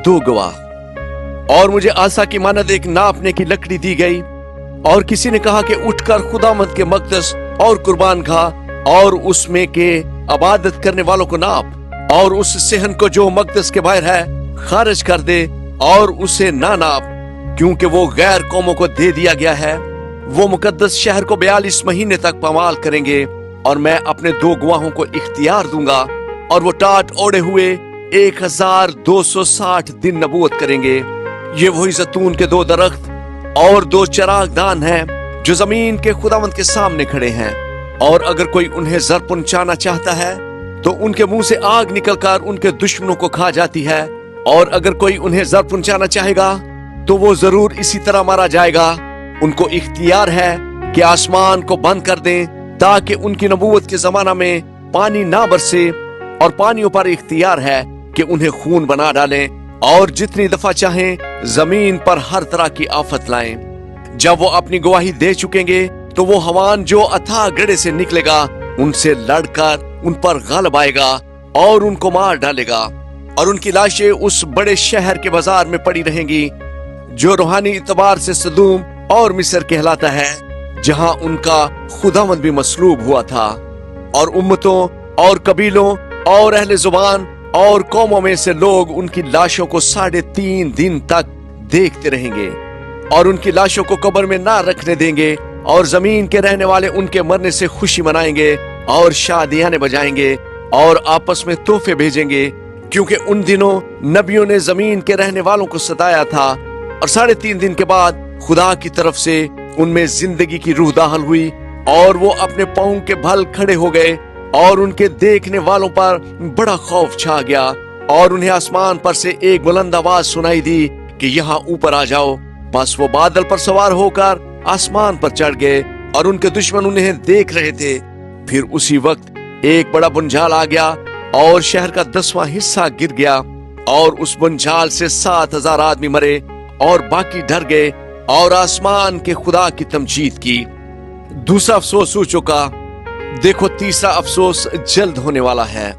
दो गवाह। और मुझे आसा की मानद एक नापने की लकड़ी दी गई, और किसी ने कहा कि उठकर खुदावंद के मकदस और कुर्बान गाह और उसमें के इबादत करने वालों को नाप, और उस सेहन को जो मकदस के बाहर है खारिज कर दे, और उसे ना नाप, क्योंकि वो गैर कौमों को दे दिया गया है। वो मुकद्दस शहर को 42 महीने तक पामाल करेंगे, और मैं अपने दो गवाहों को इख्तियार दूंगा, और वो टाट ओढ़े हुए 1260 दिन नबूवत करेंगे। ये वही जैतून के दो दरख्त और दो चरागदान हैं जो जमीन के खुदावंद के सामने खड़े हैं, और अगर कोई उन्हें जर पहुंचाना चाहता है तो उनके मुंह से आग निकलकर उनके दुश्मनों को खा जाती है, और अगर कोई उन्हें जर पहुंचाना चाहेगा तो वो जरूर इसी तरह मारा जाएगा। उनको इख्तियार है कि आसमान को बंद कर दें ताकि उनकी नबूवत के जमाना में पानी ना बरसे, और पानियों पर इख्तियार है कि उन्हें खून बना डालें, और जितनी दफा चाहें जमीन पर हर तरह की आफत लाएं। जब वो अपनी गवाही दे चुकेंगे तो वो हवान जो अथाह गड़े से निकलेगा उनसे लड़कर उन पर गलब आएगा और उनको मार डालेगा, और उनकी लाशें उस बड़े शहर के बाजार में पड़ी रहेंगी जो रूहानी इतबार से सदूम और मिस्र कहलाता है, जहां उनका खुदावंद भी मसलूब हुआ था। और उम्मतों और कबीलों और अहले जुबान और कौमों में से लोग उनकी लाशों को 3.5 दिन तक देखते रहेंगे, और उनकी लाशों को कब्र में ना रखने देंगे, और जमीन के रहने वाले उनके मरने से खुशी मनाएंगे और शादियां बजाएंगे और आपस में तोहफे भेजेंगे, क्योंकि उन दिनों नबियों ने जमीन के रहने वालों को सताया था। और 3.5 दिन के बाद खुदा की तरफ से उनमें जिंदगी की रूह दाखिल हुई, और वो अपने पांव के बल खड़े हो गए, और उनके देखने वालों पर बड़ा खौफ छा गया, और उन्हें आसमान पर से एक बुलंद आवाज सुनाई दी कि यहाँ ऊपर आ जाओ। बस वो बादल पर सवार होकर आसमान पर चढ़ गए, और उनके दुश्मन उन्हें देख रहे थे। फिर उसी वक्त एक बड़ा बुंझाल आ गया, और शहर का 10वां हिस्सा गिर गया, और उस बुंझाल से 7,000 आदमी मरे, और बाकी डर गए और आसमान के खुदा की तमजीद की। दूसरा अफसोस हो चुका, देखो तीसरा अफसोस जल्द होने वाला है।